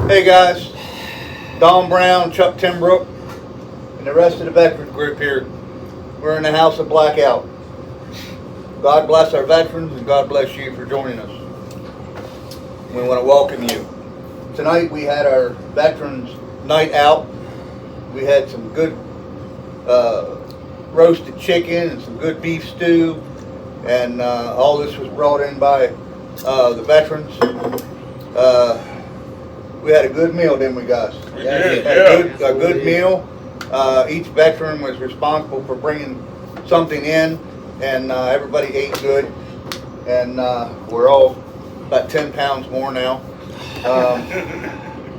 Hey guys, Don Brown, Chuck Timbrook, and the rest of the veterans group here. We're in the House of Blackout. God bless our veterans and God bless you for joining us. We want to welcome you. Tonight we had our Veterans Night Out. We had some good roasted chicken and some good beef stew, and all this was brought in by the veterans. We had a good meal, didn't we, guys? We did, yeah. A good meal. Each veteran was responsible for bringing something in, and everybody ate good. And we're all about 10 pounds more now.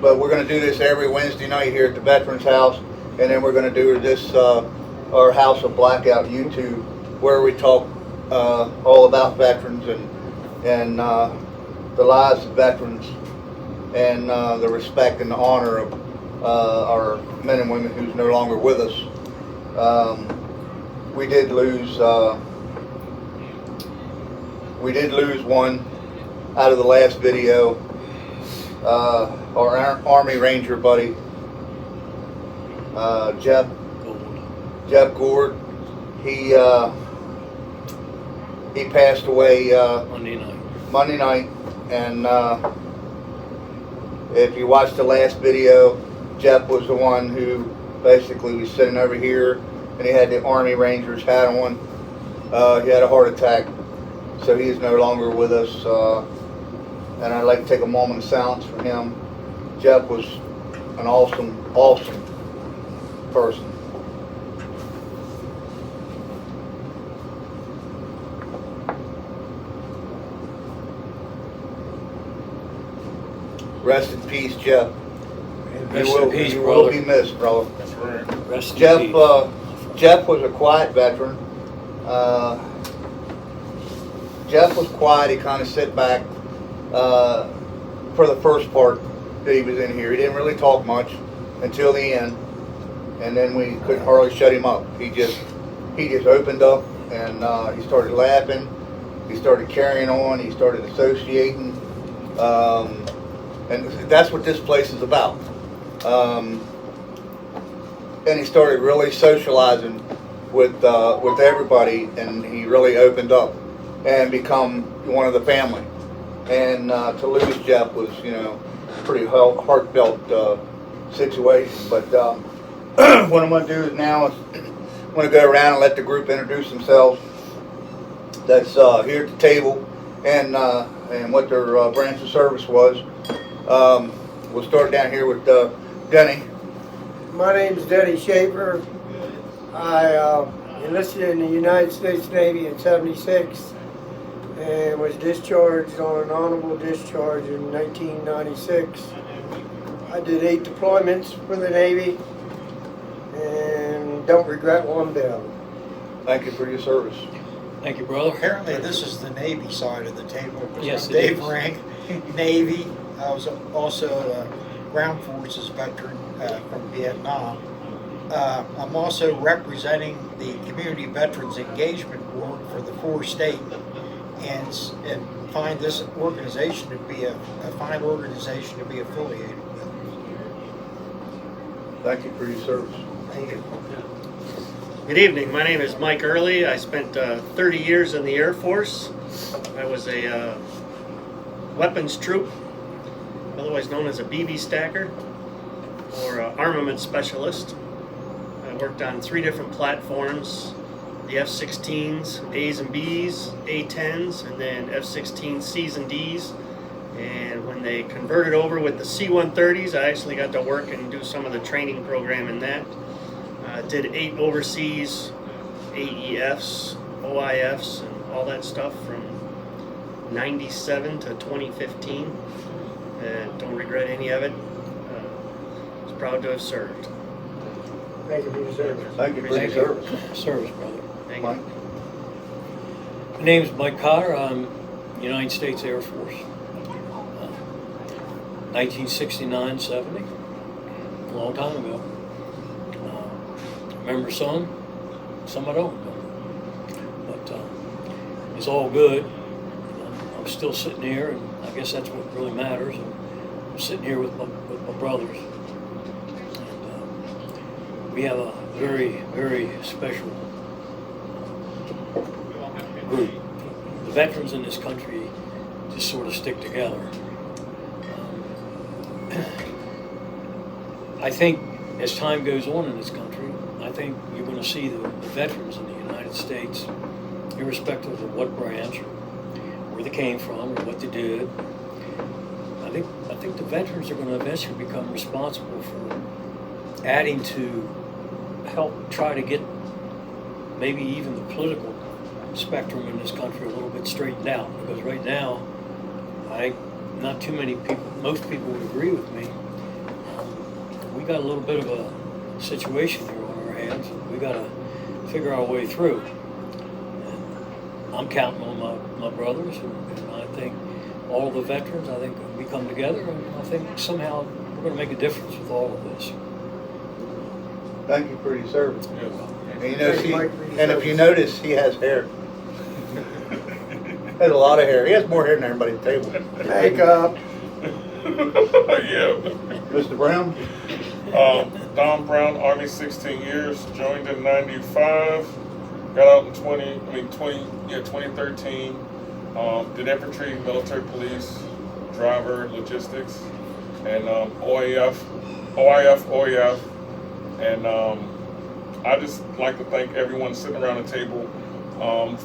But we're going to do this every Wednesday night here at the Veterans House, and then we're going to do this our House of Blackout YouTube, where we talk all about veterans and the lives of veterans, and the respect and the honor of our men and women who's no longer with us. We did lose one out of the last video. Our Army Ranger buddy, Jeff Gord, he passed away Monday night, and if you watched the last video, Jeff was the one who basically was sitting over here, and he had the Army Rangers hat on. He had a heart attack, so he is no longer with us. And I'd like to take a moment of silence for him. Jeff was an awesome person. Rest in peace, Jeff. Rest in peace, you brother. will be missed, brother. That's right. Rest in Jeff, peace. Jeff was a quiet veteran. Jeff was quiet. He kind of sat back for the first part that he was in here. He didn't really talk much until the end, and then we couldn't hardly shut him up. He just opened up, and he started laughing. He started carrying on. He started associating. And that's what this place is about. And he started really socializing with everybody, and he really opened up and become one of the family. And to lose Jeff was, pretty heartfelt situation. But what I'm going to do is now is I'm going to go around and let the group introduce themselves. That's here at the table, and what their branch of service was. We'll start down here with Denny. My name is Denny Schaefer. I enlisted in the United States Navy in '76 and was discharged on an honorable discharge in 1996. I did 8 deployments for the Navy and don't regret one bit. Thank you for your service. Thank you, brother. Apparently this is the Navy side of the table. Yes, it Dave is. Rank, Navy. I was also a Ground Forces veteran from Vietnam. I'm also representing the Community Veterans Engagement Board for the 4 state, and find this organization to be a fine organization to be affiliated with. Thank you for your service. Thank you. Good evening. My name is Mike Early. I spent 30 years in the Air Force. I was a weapons troop, otherwise known as a BB stacker or armament specialist. I worked on 3 different platforms: the F-16s, A's and B's, A-10s, and then F-16 C's and D's. And when they converted over with the C-130s, I actually got to work and do some of the training program in that. Did 8 overseas AEFs, OIFs, and all that stuff from 97 to 2015. Don't regret any of it. Was proud to have served. Thank you for your service. Thank you for your service. Service, brother. Thank Mike. you. My name's Mike Cotter. I'm United States Air Force. 1969-70, a long time ago. Remember some I don't. But it's all good. I'm still sitting here, and I guess that's what really matters. And sitting here with my brothers. And we have a very, very special group. The veterans in this country just sort of stick together. I think as time goes on in this country, I think you're going to see the veterans in the United States, irrespective of what branch or where they came from or what they did. I think the veterans are going to eventually become responsible for adding to help try to get maybe even the political spectrum in this country a little bit straightened out. Because right now, I think not too many people, most people would agree with me. We got a little bit of a situation here on our hands. We got to figure our way through. And I'm counting on my brothers, and I think all the veterans, I think we come together, and I think somehow we're going to make a difference with all of this. Thank you for your service. Yeah. And, you know, and if you notice, he has hair. He has a lot of hair. He has more hair than everybody at the table. Makeup. Yeah. Mr. Brown? Don Brown, Army 16 years, joined in 95, got out in 2013, did infantry, military police, driver, logistics, and OIF, and I just like to thank everyone sitting around the table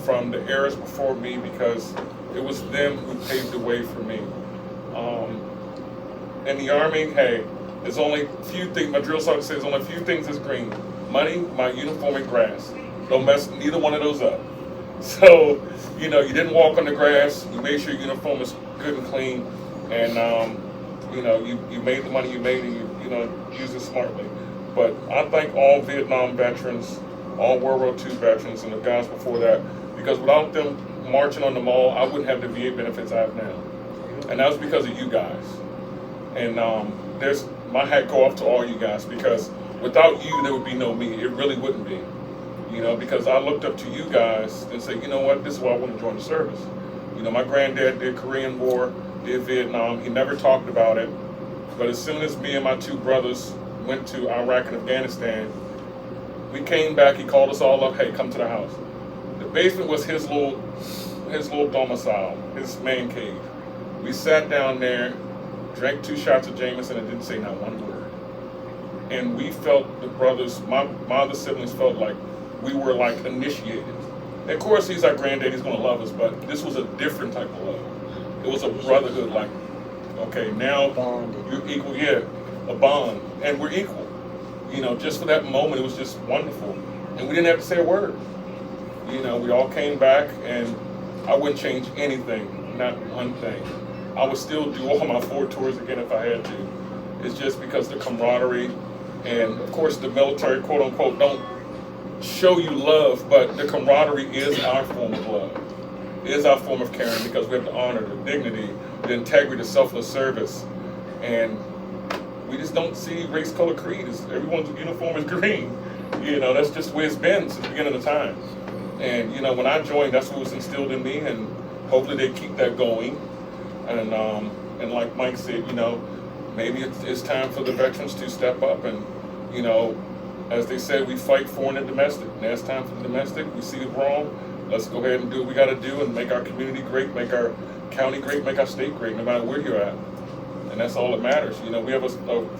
from the eras before me, because it was them who paved the way for me. In the Army, hey, there's only a few things, my drill sergeant says, only a few things is green. Money, my uniform, and grass. Don't mess neither one of those up. So, you know, you didn't walk on the grass, you made sure your uniform was good and clean, and, you know, you made the money you made, and you know, use it smartly. But I thank all Vietnam veterans, all World War II veterans, and the guys before that, because without them marching on the mall, I wouldn't have the VA benefits I have now. And that was because of you guys. And there's my hat go off to all you guys, because without you, there would be no me. It really wouldn't be. You know, because I looked up to you guys and said, you know what, this is why I want to join the service. You know, my granddad did Korean War, did Vietnam. He never talked about it. But as soon as me and my two brothers went to Iraq and Afghanistan, we came back, he called us all up, hey, come to the house. The basement was his little domicile, his man cave. We sat down there, drank 2 shots of Jameson, and didn't say not one word. And we felt, the brothers, my other siblings felt like we were like initiated. And of course, he's our granddad, he's gonna love us, but this was a different type of love. It was a brotherhood, like, okay, now you're equal, yeah, a bond, and we're equal. You know, just for that moment, it was just wonderful. And we didn't have to say a word. You know, we all came back, and I wouldn't change anything, not one thing. I would still do all my 4 tours again if I had to. It's just because the camaraderie, and of course the military, quote unquote, don't show you love, but the camaraderie is our form of love. It is our form of caring, because we have the honor, the dignity, the integrity, the selfless service. And we just don't see race, color, creed. Everyone's uniform is green. You know, that's just the way it's been since the beginning of time. And, you know, when I joined, that's what was instilled in me, and hopefully they keep that going. And like Mike said, you know, maybe it's time for the veterans to step up, and, you know, as they said, we fight foreign and domestic. Now it's time for the domestic. We see it wrong. Let's go ahead and do what we got to do and make our community great, make our county great, make our state great, no matter where you're at. And that's all that matters. You know, we have a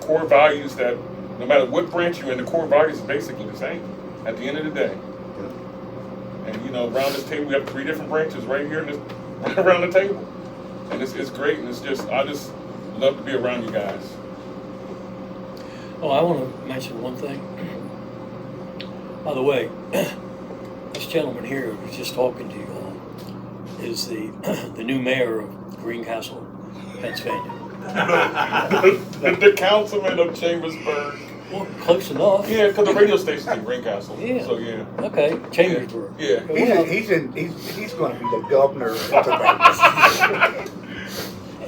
core values that no matter what branch you're in, the core values are basically the same at the end of the day. And, you know, around this table, we have 3 different branches right here, right around the table. And it's great, and it's just, I just love to be around you guys. Oh, I want to mention one thing. By the way, this gentleman here who was just talking to you all is the new mayor of Greencastle, Pennsylvania. the councilman of Chambersburg. Well, close enough. Yeah, because the radio station's in Greencastle. Yeah. So yeah. Okay, Chambersburg. Yeah. He's going to be the governor of Pennsylvania.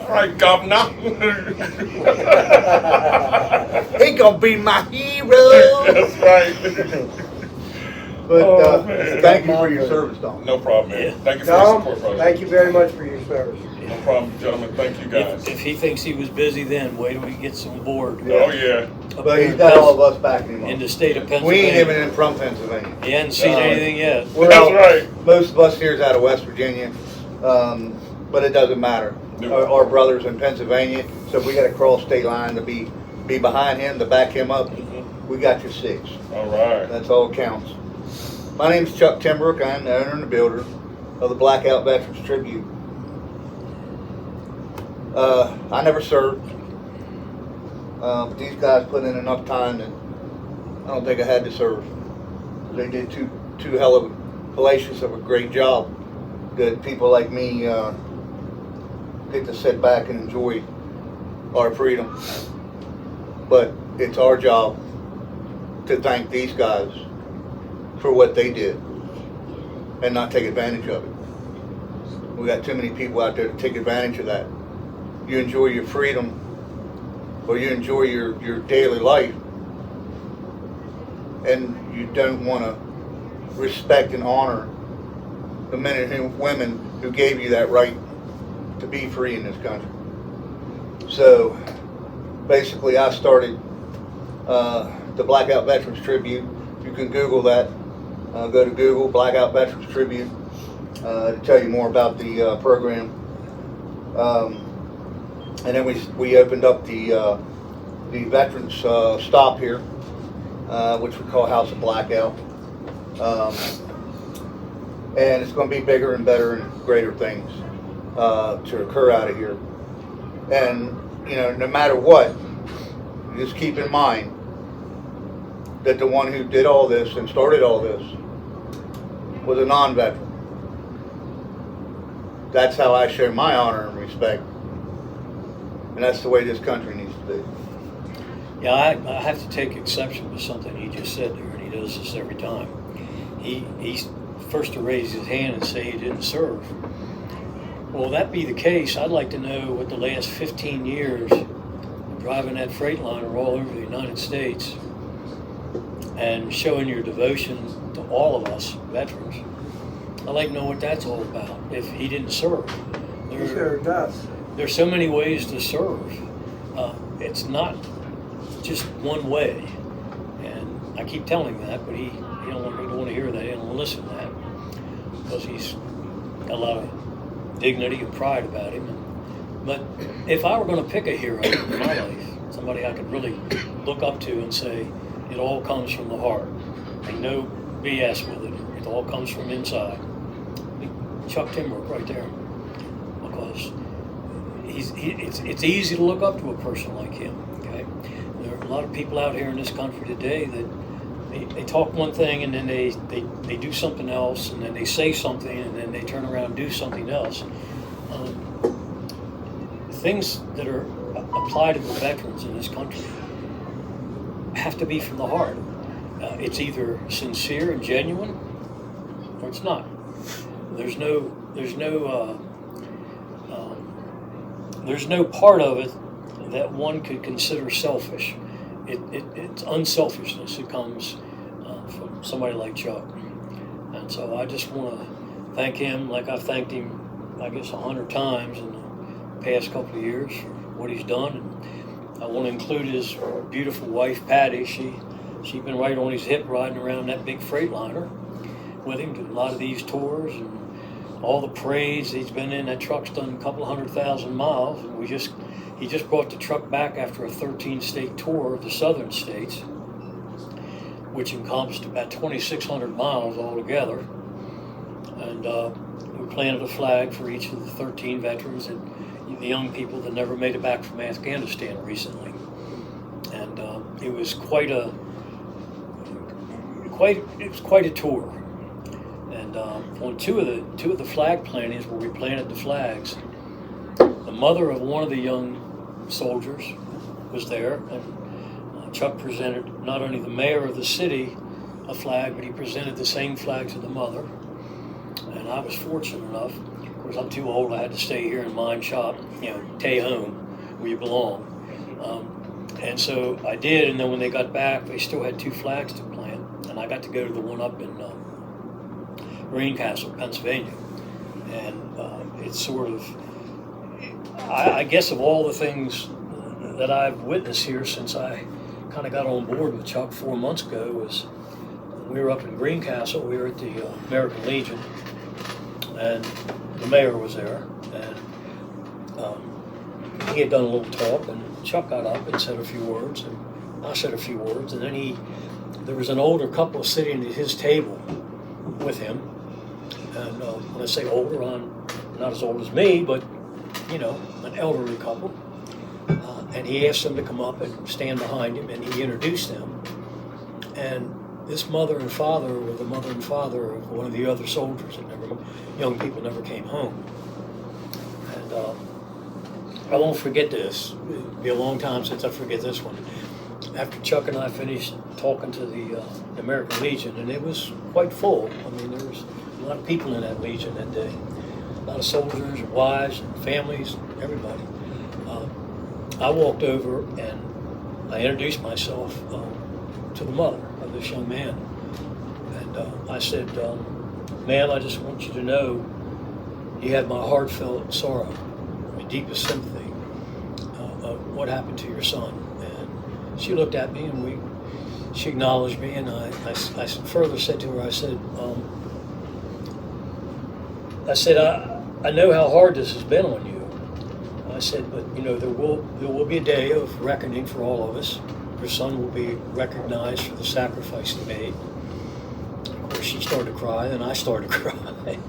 All right, governor. He gonna be my hero. That's right. But thank you for your service, Tom. No problem, man. Yeah. Thank you for your Tom, support, brother. thank you very much for your service. Yeah. No problem, gentlemen. Thank you guys. If he thinks he was busy then, wait till he gets on board. Oh yeah. But he's got all of us backing him In up. the state of We Pennsylvania. ain't even from Pennsylvania. He hadn't seen anything yet. We're That's out, right. most of us here is out of West Virginia, but it doesn't matter. No. Our brothers in Pennsylvania, so if we got to cross state line to be behind him to back him up, we got your six. All right. That's all that counts. My name's Chuck Timbrook. I'm the owner and the builder of the Blackout Veterans Tribute. I never served, but these guys put in enough time that I don't think I had to serve. They did two hell of hellacious of a great job that people like me get to sit back and enjoy our freedom. But it's our job to thank these guys for what they did and not take advantage of it. We got too many people out there to take advantage of that. You enjoy your freedom or you enjoy your daily life and you don't want to respect and honor the men and women who gave you that right to be free in this country. So basically I started the Blackout Veterans Tribute. You can Google that. Go to Google, Blackout Veterans Tribute, to tell you more about the program. And then we opened up the Veterans stop here, which we call House of Blackout. And it's going to be bigger and better and greater things to occur out of here. And, you know, no matter what, just keep in mind that the one who did all this and started all this was a non-veteran. That's how I show my honor and respect. And that's the way this country needs to be. Yeah, I have to take exception to something he just said there, and he does this every time. He's first to raise his hand and say he didn't serve. Well, that be the case, I'd like to know what the last 15 years of driving that Freightliner all over the United States and showing your devotion to all of us veterans. I'd like to know what that's all about if he didn't serve. He sure does. There's so many ways to serve. It's not just one way. And I keep telling him that, but he don't want to hear that. He don't want to listen to that because he's got a lot of dignity and pride about him. But if I were going to pick a hero in my life, somebody I could really look up to and say, it all comes from the heart. Ain't no BS with it. It all comes from inside. Chuck Timbrook right there. Because it's easy to look up to a person like him. Okay, there are a lot of people out here in this country today that they talk one thing and then they do something else, and then they say something and then they turn around and do something else. Things that are applied to the veterans in this country have to be from the heart. It's either sincere and genuine, or it's not. There's no part of it that one could consider selfish. It's unselfishness. It comes from somebody like Chuck. And so I just want to thank him like I've thanked him, I guess, 100 times in the past couple of years for what he's done. And I want to include his beautiful wife, Patty. She's been right on his hip riding around that big Freightliner with him to a lot of these tours and all the parades he's been in. That truck's done a couple 100,000 miles. And he just brought the truck back after a 13-state tour of the southern states, which encompassed about 2,600 miles altogether. And we planted a flag for each of the 13 veterans and the young people that never made it back from Afghanistan recently. And it was quite a tour. And on two of the flag plantings where we planted the flags, the mother of one of the young soldiers was there, and Chuck presented not only the mayor of the city a flag, but he presented the same flag to the mother. And I was fortunate enough, of course I'm too old, I had to stay here in mine shop, stay home where you belong. And so I did, and then when they got back, they still had 2 flags to plant, and I got to go to the one up in Greencastle, Pennsylvania. And it's sort of, I guess of all the things that I've witnessed here since I kind of got on board with Chuck 4 months ago was we were up in Greencastle. We were at the American Legion, and the mayor was there, and he had done a little talk, and Chuck got up and said a few words, and I said a few words, and then there was an older couple sitting at his table with him, and when I say older, I'm not as old as me, but you know, an elderly couple, and he asked them to come up and stand behind him, and he introduced them, and this mother and father were the mother and father of one of the other soldiers that young people never came home. And I won't forget this. It'll be a long time since I forget this one. After Chuck and I finished talking to the American Legion, and it was quite full. I mean, there was a lot of people in that Legion that day. A lot of soldiers, and wives, and families, everybody. I walked over and I introduced myself to the mother of this young man. And I said, ma'am, I just want you to know you have my heartfelt sorrow, my deepest sympathy of what happened to your son. And she looked at me and she acknowledged me, and I further said to her, I said, I know how hard this has been on you. I said, but you know, there will be a day of reckoning for all of us. Your son will be recognized for the sacrifice he made. Of course, she started to cry, and I started to cry.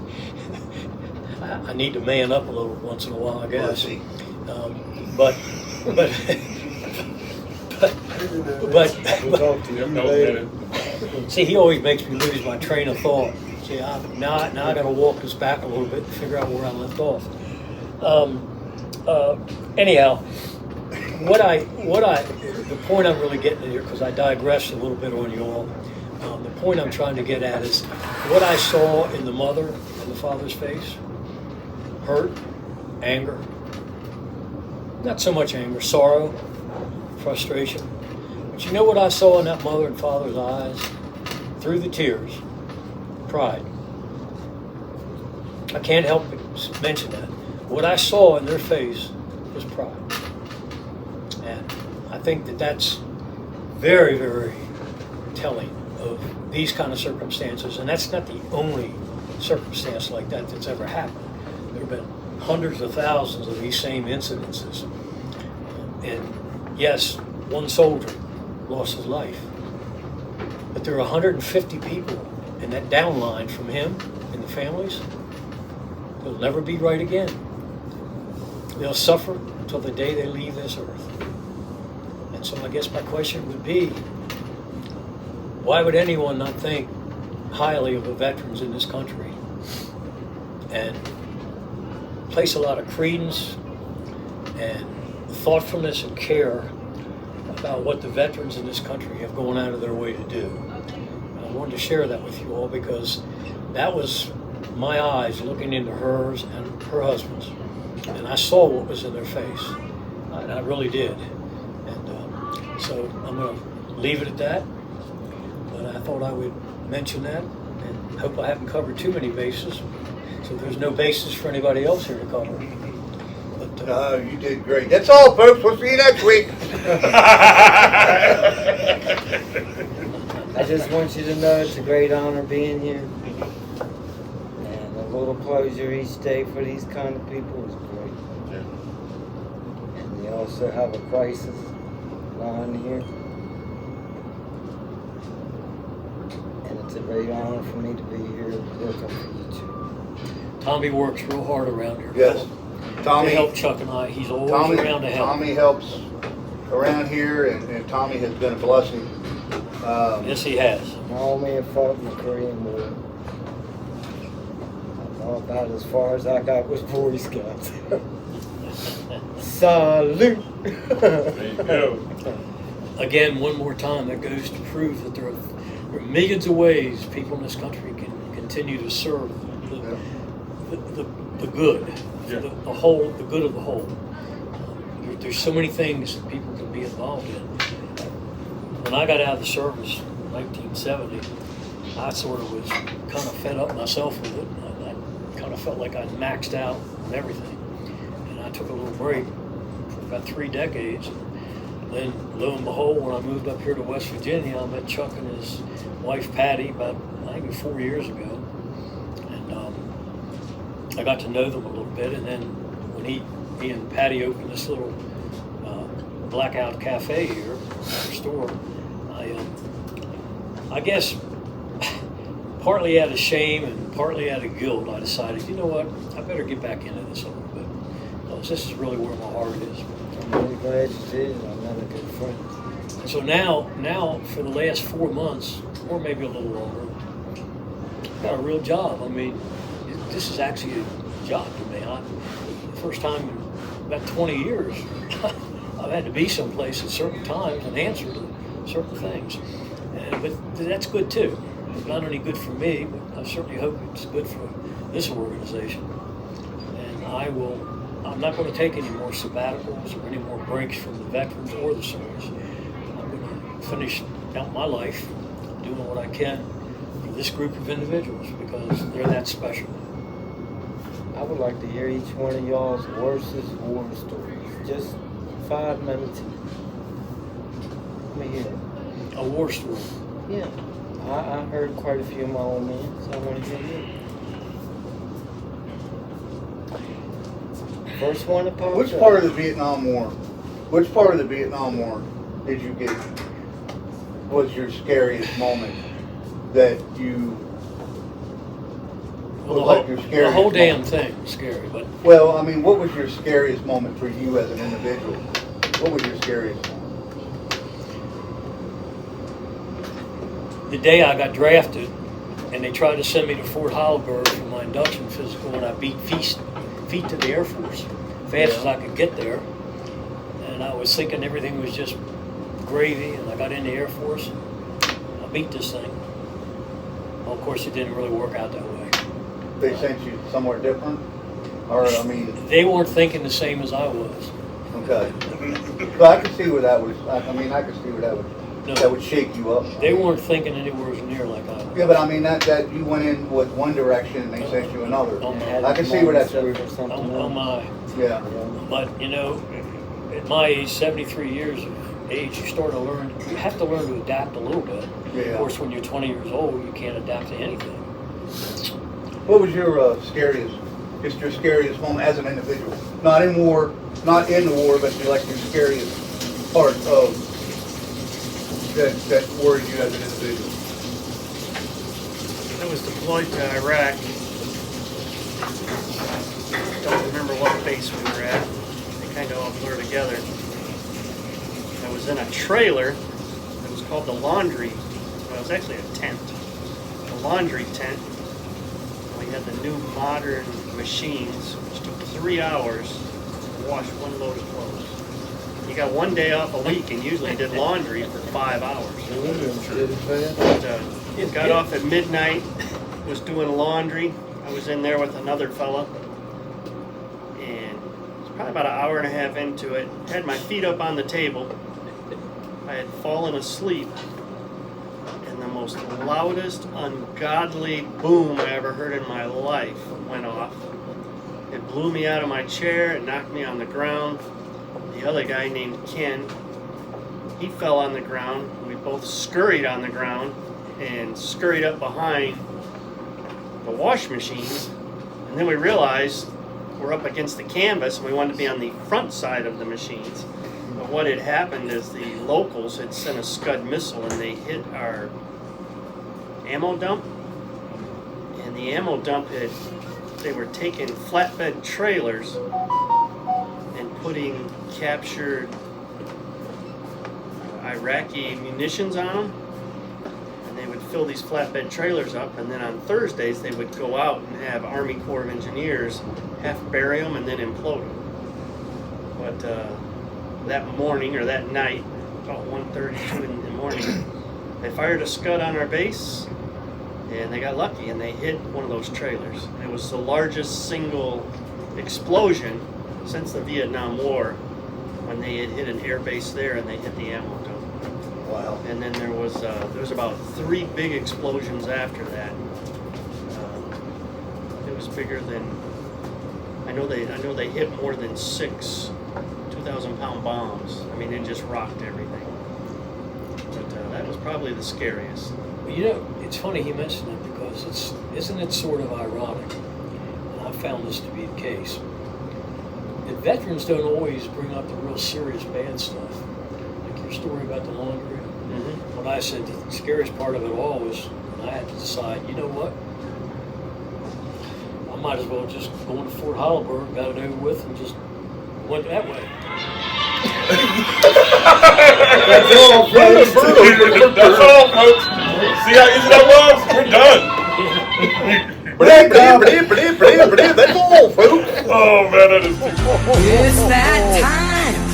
I need to man up a little once in a while, I guess. But see, he always makes me lose my train of thought. See, now I got to walk this back a little bit and figure out where I left off. Anyhow, the point I'm really getting at here, because I digressed a little bit on you all, the point I'm trying to get at is what I saw in the mother and the father's face: hurt, anger, not so much anger, sorrow, frustration. But you know what I saw in that mother and father's eyes? Through the tears, pride. I can't help but mention that. What I saw in their face was pride. And I think that that's very, very telling of these kind of circumstances. And that's not the only circumstance like that that's ever happened. There have been hundreds of thousands of these same incidences. And yes, one soldier lost his life. But there are 150 people in that downline from him and the families. They'll never be right again. They'll suffer until the day they leave this earth. And so I guess my question would be, why would anyone not think highly of the veterans in this country and place a lot of credence and thoughtfulness and care about what the veterans in this country have gone out of their way to do? And I wanted to share that with you all because that was my eyes looking into hers and her husband's. And I saw what was in their face. And I really did. And so I'm going to leave it at that. But I thought I would mention that and hope I haven't covered too many bases. So there's no basis for anybody else here to cover. But, no, you did great. That's all, folks. We'll see you next week. I just want you to know it's a great honor being here. And a little closure each day for these kind of people is great. And they also have a crisis line here. And it's a great honor for me to be here working for you two. Tommy works real hard around here. Yes. Tommy to help Chuck and I. He's always around to help. Tommy helps around here, and Tommy has been a blessing. Yes, he has. Naomi had fought in the Korean War. About as far as I got was Boy Scouts. Salute! There you go. Again, one more time, that goes to prove that there are millions of ways people in this country can continue to serve the good, the whole, the good of the whole. There's so many things that people can be involved in. When I got out of the service in 1970, I sort of was kind of fed up myself with it. I kind of felt like I'd maxed out on everything. And I I took a little break for about 3 decades. Then, lo and behold, when I moved up here to West Virginia, I met Chuck and his wife Patty about, I think, 4 years ago. And I got to know them a little bit. And then when he and Patty opened this little Blackout Cafe here, our store, I guess partly out of shame and partly out of guilt, I decided, you know what, I better get back into this a little bit. Because this is really where my heart is. I'm really glad you did. I'm not a good friend. And so now for the last 4 months, or maybe a little longer, I've got a real job. I mean, this is actually a job to me. The first time in about 20 years, I've had to be someplace at certain times and answer to certain things. But that's good too. It's not only good for me, but I certainly hope it's good for this organization. And I'm not going to take any more sabbaticals or any more breaks from the veterans or the service. I'm going to finish out my life doing what I can for this group of individuals because they're that special. I would like to hear each one of y'all's worst war stories. Just 5 minutes. Let me hear it. A war story. Yeah. I heard quite a few of my old men, so I want to hear you. First one to pop Which up. part of the Vietnam War did you get, was your scariest moment that you, Well, was like your the scariest whole damn moment? thing was scary, but Well, I mean, what was your scariest moment for you as an individual? What was your scariest moment? the day I got drafted and they tried to send me to Fort Heidelberg for my induction physical and I beat feet to the Air Force fast as I could get there. And I was thinking everything was just gravy and I got in the Air Force and I beat this thing. Well, of course, it didn't really work out that way. They sent you somewhere different? Or, I mean, They weren't thinking the same as I was. okay. But I could see where that was, I could see where that would shake you up. They weren't thinking anywhere near like I was. Yeah, but I mean, that you went in with one direction and they sent you another. I can see where that's, On my, yeah. but you know, at my age, 73 years of age, you have to learn to adapt a little bit. Yeah. Of course, when you're 20 years old, you can't adapt to anything. What was your scariest moment as an individual? Not in war, not in the war, but like your scariest part of that worried you as an individual. I was deployed to Iraq. Don't remember what base we were at. They kind of all blur together. I was in a trailer. It was called the laundry. Well, it was actually a tent. A laundry tent. We had the new modern machines, which took 3 hours to wash one load of clothes. You got 1 day off a week and usually did laundry for 5 hours. But, got off at midnight, was doing laundry. I was in there with another fella. And it was probably about an hour and a half into it. Had my feet up on the table. I had fallen asleep. And the most loudest, ungodly boom I ever heard in my life went off. It blew me out of my chair. It knocked me on the ground. The other guy named Ken, he fell on the ground. We both scurried on the ground and scurried up behind the wash machines. And then we realized we're up against the canvas and we wanted to be on the front side of the machines. But what had happened is the locals had sent a Scud missile and they hit our ammo dump. And the ammo dump they were taking flatbed trailers and putting captured Iraqi munitions on them, and they would fill these flatbed trailers up, and then on Thursdays they would go out and have Army Corps of Engineers half bury them and then implode them. But that morning or that night, about 1:32 in the morning, they fired a Scud on our base, and they got lucky and they hit one of those trailers. It was the largest single explosion since the Vietnam War, when they had hit an air base there and they hit the ammo dump. Wow. And then there was about 3 big explosions after that. It was bigger than I know they hit more than 6 2,000-pound bombs. I mean, it just rocked everything. But that was probably the scariest. Well, you know, it's funny he mentioned it because isn't it sort of ironic? And I found this to be the case. That veterans don't always bring up the real serious bad stuff. Like your story about the laundry. Mm-hmm. What I said, the scariest part of it all was when I had to decide, you know what? I might as well just go into Fort Heidelberg, got it over with, and just went that way. That's all, folks. That's all, folks. See how easy that was? We're done. That's all, folks. Oh man, that is too. It's that time.